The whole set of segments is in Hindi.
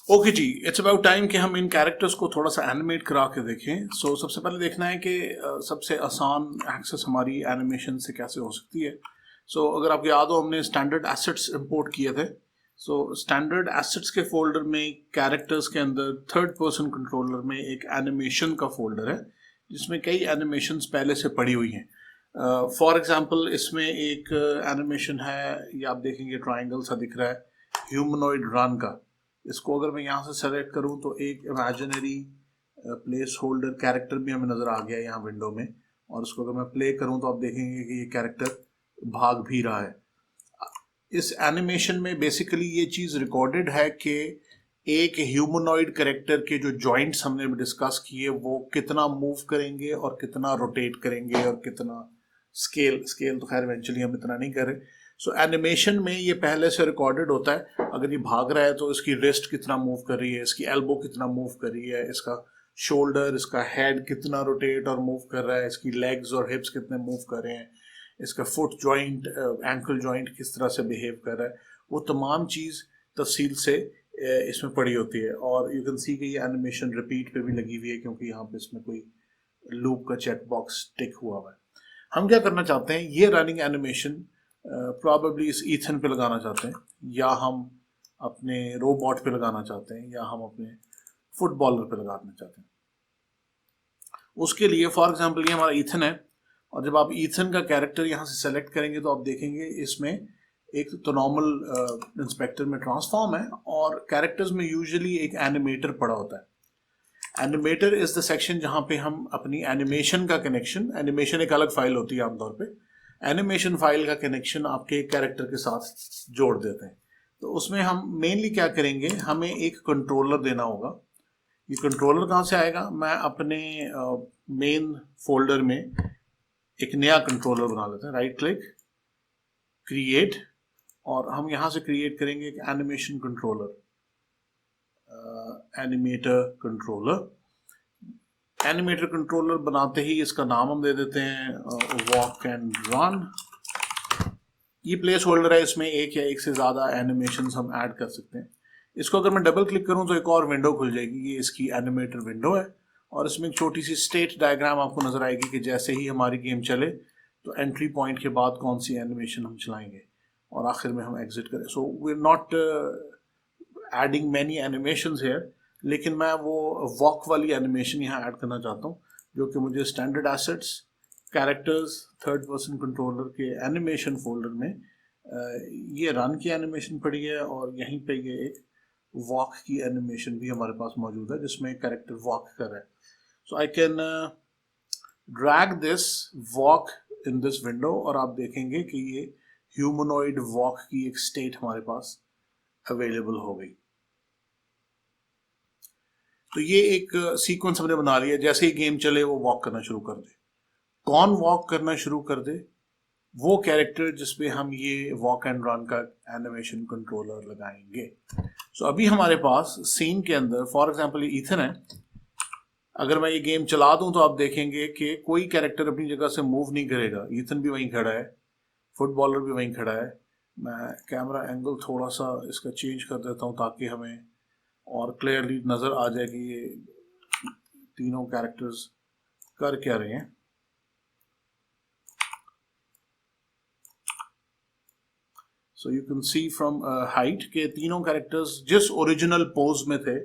ओके जी, इट्स अबाउट टाइम कि हम इन कैरेक्टर्स को थोड़ा सा एनिमेट करा के देखें। सबसे पहले देखना है कि सबसे आसान एक्सेस हमारी एनिमेशन से कैसे हो सकती है। अगर आपको याद हो, हमने स्टैंडर्ड एसेट्स इंपोर्ट किए थे। स्टैंडर्ड एसेट्स के फोल्डर में कैरेक्टर्स के अंदर थर्ड पर्सन कंट्रोलर में एक एनिमेशन का फोल्डर है जिसमें कई एनिमेशंस पहले से पड़ी हुई हैं। फॉर एग्जांपल इसमें एक एनिमेशन है, ये आप देखेंगे ट्रायंगल सा दिख रहा है, ह्यूमनॉइड रन का। इसको अगर मैं यहाँ से सेलेक्ट करूँ तो एक इमेजिनरी प्लेस होल्डर कैरेक्टर भी हमें नज़र आ गया यहाँ विंडो में, और इसको अगर मैं प्ले करूँ तो आप देखेंगे कि ये कैरेक्टर भाग भी रहा है। इस एनिमेशन में बेसिकली ये चीज़ रिकॉर्डेड है कि एक ह्यूमनॉइड कैरेक्टर के जो जॉइंट्स हमने डिस्कस किए वो कितना मूव करेंगे और कितना रोटेट करेंगे और कितना स्केल तो खैर इवेंचुअली हम इतना नहीं कर रहे। एनिमेशन में ये पहले से रिकॉर्डेड होता है। अगर ये भाग रहा है तो इसकी रिस्ट कितना मूव कर रही है, इसकी एल्बो कितना मूव कर रही है, इसका शोल्डर, इसका हेड कितना रोटेट और मूव कर रहा है, इसकी लेग्स और हिप्स कितने मूव कर रहे हैं, इसका फुट जॉइंट, एंकल जॉइंट किस तरह से बिहेव कर रहा है, वो तमाम चीज़ तफसील से इसमें पड़ी होती है। और यू कैन सी कि ये एनिमेशन रिपीट पे भी लगी हुई है क्योंकि यहाँ पे इसमें कोई लूप का चेक बॉक्स टिक हुआ हुआ है। हम क्या करना चाहते हैं, ये रनिंग एनिमेशन प्रॉबेबली इस ईथन पे लगाना चाहते हैं, या हम अपने रोबोट पे लगाना चाहते हैं, या हम अपने फुटबॉलर पे लगाना चाहते हैं। उसके लिए फॉर एग्जांपल ये हमारा ईथन है, और जब आप ईथन का कैरेक्टर यहाँ से सेलेक्ट करेंगे तो आप देखेंगे इसमें एक तो नॉर्मल इंस्पेक्टर में ट्रांसफॉर्म है, और कैरेक्टर्स में यूजुअली एक एनिमेटर पड़ा होता है। एनिमेटर इज द सेक्शन जहाँ पे हम अपनी एनिमेशन का कनेक्शन, एनिमेशन एक अलग फाइल होती है आमतौर पे, एनिमेशन फाइल का कनेक्शन आपके कैरेक्टर के साथ जोड़ देते हैं। तो उसमें हम मेनली क्या करेंगे, हमें एक कंट्रोलर देना होगा। ये कंट्रोलर कहाँ से आएगा, मैं अपने मेन फोल्डर में एक नया कंट्रोलर बना लेते हैं, राइट क्लिक, क्रिएट, और हम यहाँ से क्रिएट करेंगे एक animation controller, animator controller. Animator controller बनाते ही इसका नाम हम दे देते हैं वॉक एंड रन। ये प्लेस होल्डर है, इसमें एक या एक से ज़्यादा एनिमेशंस हम ऐड कर सकते हैं। इसको अगर मैं डबल क्लिक करूं तो एक और विंडो खुल जाएगी, ये इसकी एनिमेटर विंडो है, और इसमें एक छोटी सी स्टेट डायग्राम आपको नज़र आएगी कि जैसे ही हमारी गेम चले तो एंट्री पॉइंट के बाद कौन सी एनिमेशन हम चलाएंगे और आखिर में हम एग्जिट करें। So we are not adding many animations here, लेकिन मैं वो वॉक वाली एनिमेशन यहाँ ऐड करना चाहता हूँ जो कि मुझे standard assets, characters, third person controller के एनिमेशन फोल्डर में ये रन की एनिमेशन पड़ी है, और यहीं पे ये एक वॉक की एनिमेशन भी हमारे पास मौजूद है जिसमें एक कैरेक्टर वॉक कर रहा है। So I can drag this walk in this window, और आप देखेंगे कि ये ह्यूमनॉइड वॉक की एक स्टेट हमारे पास अवेलेबल हो गई। तो ये एक सीक्वेंस हमने बना लिया, जैसे ही गेम चले वो वॉक करना शुरू कर दे। कौन वॉक करना शुरू कर दे, वो कैरेक्टर जिसपे हम ये वॉक एंड रन का एनिमेशन कंट्रोलर लगाएंगे। अभी हमारे पास सीन के अंदर फॉर एग्जांपल ये ईथन है, अगर मैं ये गेम चला दूं तो आप देखेंगे कि कोई कैरेक्टर अपनी जगह से मूव नहीं करेगा। ईथन भी वहीं खड़ा है, फुटबॉलर भी वहीं खड़ा है। मैं कैमरा एंगल थोड़ा सा इसका चेंज कर देता हूं ताकि हमें और क्लियरली नज़र आ जाए कि ये तीनों कैरेक्टर्स कर क्या रहे हैं। So you can see from height के तीनों कैरेक्टर्स जिस ओरिजिनल पोज में थे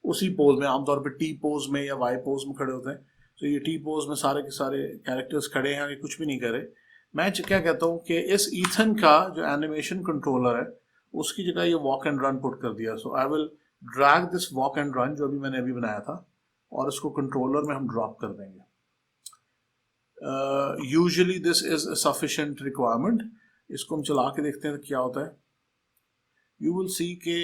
उसी पोज में, आमतौर पे टी पोज में या वाई पोज में खड़े होते हैं। तो ये टी पोज में सारे के सारे कैरेक्टर्स खड़े हैं, ये कुछ भी नहीं करे। मैं क्या कहता हूँ कि इस ईथन का जो एनिमेशन कंट्रोलर है उसकी जगह ये वॉक एंड रन पुट कर दिया। So I will drag this walk and run जो मैंने अभी बनाया था, और इसको कंट्रोलर में हम ड्रॉप कर देंगे। Usually this is a sufficient requirement. इसको हम चला के देखते हैं तो क्या होता है। यू विल सी के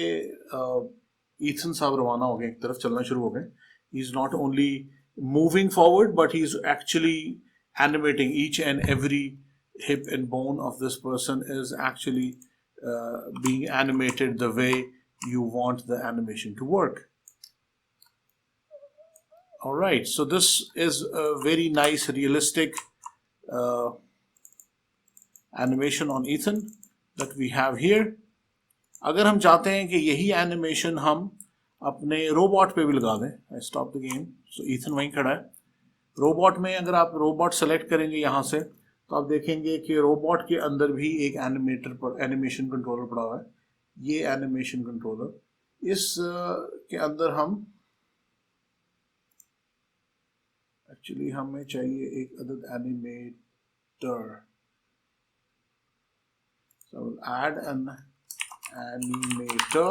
ईथन साहब रवाना हो गए, एक तरफ चलना शुरू हो गए। He is not only moving forward but he is actually animating each and every hip and bone of this person is actually being animated the way you want the animation to work. All right, so this is a very nice realistic animation on Ethan that we have here. अगर हम चाहते हैं कि यही एनिमेशन हम अपने रोबोट पे भी लगा दें, I stop the game, so Ethan वहीं खड़ा है। रोबोट में अगर आप रोबोट सेलेक्ट करेंगे यहाँ से तो आप देखेंगे कि रोबोट के अंदर भी एक एनिमेटर पर एनिमेशन कंट्रोलर पड़ा हुआ है। ये एनिमेशन कंट्रोलर, इस के अंदर हम एक्चुअली हमें चाहिए एक अदद animator, so add an animator।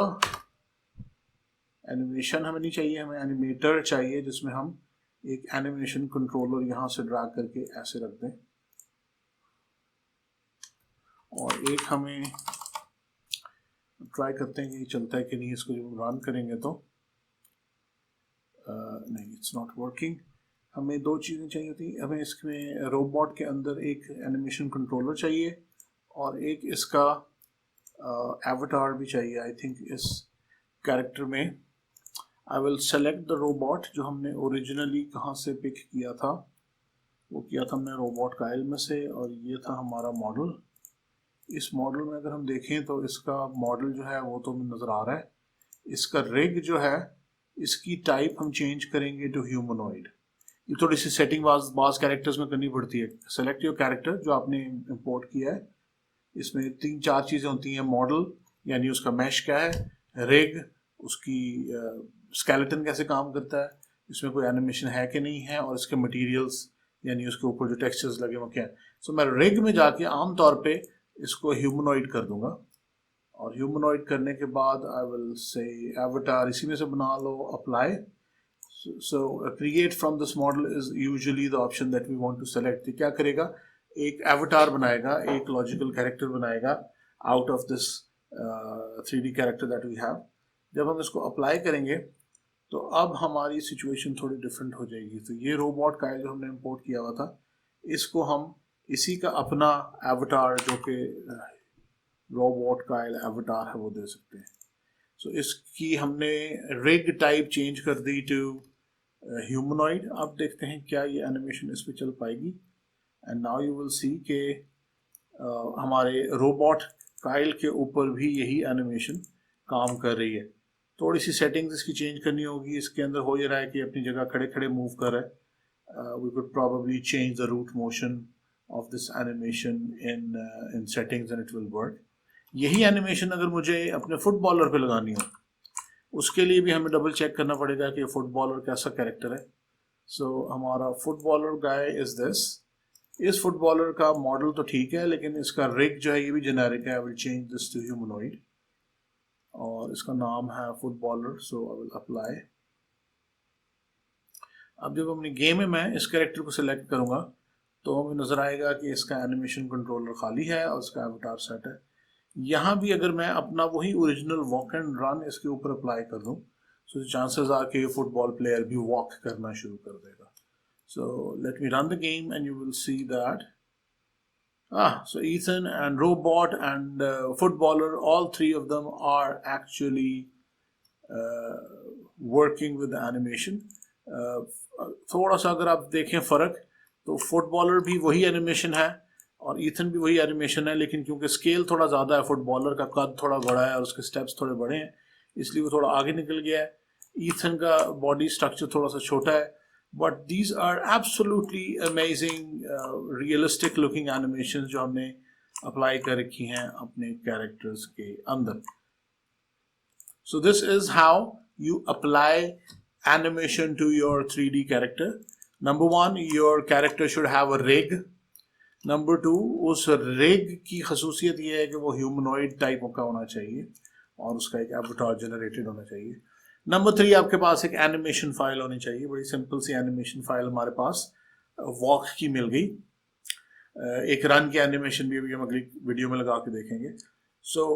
Animation हमें नहीं चाहिए, हमें एनिमेटर चाहिए जिसमें हम एक एनिमेशन कंट्रोलर यहाँ से ड्रैग करके ऐसे रख दें, और एक हमें ट्राई करते हैं कि चलता है कि नहीं। इसको जब रन करेंगे तो नहीं, इट्स नॉट वर्किंग। हमें दो चीज़ें चाहिए होती, हमें इसमें रोबोट के अंदर एक एनिमेशन कंट्रोलर चाहिए और एक इसका एवटार भी चाहिए। आई थिंक इस कैरेक्टर में I will select the robot जो हमने ओरिजिनली कहाँ से पिक किया था, वो किया था हमने रोबोट काइल में से, और ये था हमारा मॉडल। इस मॉडल में अगर हम देखें तो इसका मॉडल जो है वो तो नज़र आ रहा है। इसका रिग जो है, इसकी टाइप हम चेंज करेंगे टू ह्यूमनॉइड। ये थोड़ी सी सेटिंग बाज कैरेक्टर्स में करनी पड़ती है। सेलेक्ट योर कैरेक्टर जो आपने इंपोर्ट किया है, इसमें 3-4 चीज़ें होती हैं। मॉडल यानी उसका मैश क्या है, रिग उसकी स्केलेटन कैसे काम करता है, इसमें कोई एनिमेशन है कि नहीं है, और इसके मटेरियल्स यानी उसके ऊपर जो टेक्सचर्स लगे वो क्या है। सो मैं रिग में जाके आम तौर पे इसको ह्यूमनॉइड कर दूंगा, और ह्यूमनॉइड करने के बाद आई विल से एवटार इसी में से बना लो, apply. So create from this model is usually the option that we want to select। क्या करेगा, एक एवटार बनाएगा, एक लॉजिकल कैरेक्टर बनाएगा out of this 3D character that we have. जब हम इसको अप्लाई करेंगे तो अब हमारी सिचुएशन थोड़ी डिफरेंट हो जाएगी। तो ये रोबोट का जो हमने इंपोर्ट किया हुआ था, इसको हम इसी का अपना एवटार जो कि रोबोट का एवटार है वो दे सकते हैं। सो इसकी हमने रिग टाइप चेंज कर दी टू ह्यूमनॉइड। अब देखते हैं क्या ये एनिमेशन इस पर चल पाएगी। And now you will see के हमारे रोबोट काइल के ऊपर भी यही एनिमेशन काम कर रही है। थोड़ी सी सेटिंग्स इसकी चेंज करनी होगी। इसके अंदर हो ये रहा है कि अपनी जगह खड़े खड़े मूव कर रहा है। We could probably change the root motion of this animation in settings and it will work. यही एनिमेशन अगर मुझे अपने फुटबॉलर पे लगानी हो, उसके लिए भी हमें डबल चेक करना पड़ेगा कि फुटबॉलर कैसा कैरेक्टर है। सो हमारा फुटबॉलर गाय इज दिस। इस फुटबॉलर का मॉडल तो ठीक है, लेकिन इसका रिग जो है ये भी जेनेरिक है। I will change this to humanoid, और इसका नाम है footballer. So I will apply. अब जब अपनी गेम में मैं इस कैरेक्टर को सिलेक्ट करूंगा तो हमें नजर आएगा कि इसका एनिमेशन कंट्रोलर खाली है और इसका एवटार सेट है। यहाँ भी अगर मैं अपना वही ओरिजिनल वॉक एंड रन इसके ऊपर अप्लाई कर दूँ, सो चांसेस आर कि फुटबॉल प्लेयर भी वॉक करना शुरू कर देगा। So let me run the game and you will see that so Ethan and robot and footballer, all three of them are actually working with the animation। थोड़ा सा अगर आप देखें फ़र्क तो फुटबॉलर भी वही एनिमेशन है और ईथन भी वही एनिमेशन है, लेकिन क्योंकि स्केल थोड़ा ज़्यादा है, फुटबॉलर का कद थोड़ा बड़ा है और उसके स्टेप्स थोड़े बड़े हैं, इसलिए वो थोड़ा आगे निकल गया है। ईथन का बॉडी स्ट्रक्चर थोड़ा सा छोटा है, but these are absolutely amazing realistic looking animation जो हमने अप्लाई कर रखी हैं अपने कैरेक्टर्स के अंदर। So this is how you apply animation to your 3D character। Number 1, your character should have a rig। Number 2, उस rig की खसूसियत ये है कि वो ह्यूमनॉइड टाइप का होना चाहिए और उसका एक एवटार जनरेटेड होना चाहिए। Number 3, आपके पास एक एनिमेशन फाइल होनी चाहिए। बड़ी सिंपल सी एनिमेशन फाइल हमारे पास वॉक की मिल गई। एक रन की एनिमेशन भी अभी हम अगली वीडियो में लगा के देखेंगे। सो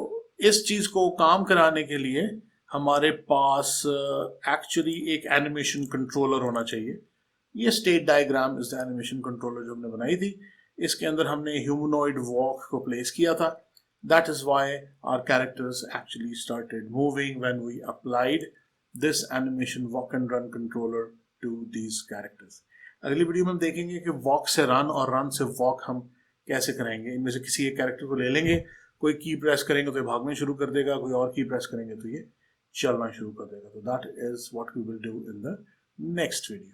इस चीज़ को काम कराने के लिए हमारे पास एक्चुअली एक एनिमेशन कंट्रोलर होना चाहिए। ये स्टेट डायग्राम इस एनिमेशन कंट्रोलर जो हमने बनाई थी, इसके अंदर हमने ह्यूमनॉइड वॉक को प्लेस किया था। That is why our characters actually started moving when we applied this animation walk and run controller to these characters. अगली वीडियो में हम देखेंगे कि वॉक से रन और रन से वॉक हम कैसे कराएंगे। इनमें से किसी एक कैरेक्टर को ले लेंगे, कोई की प्रेस करेंगे तो ये भागना शुरू कर देगा, कोई और की प्रेस करेंगे तो ये चलना शुरू कर देगा. तो that is what we will do in the next video.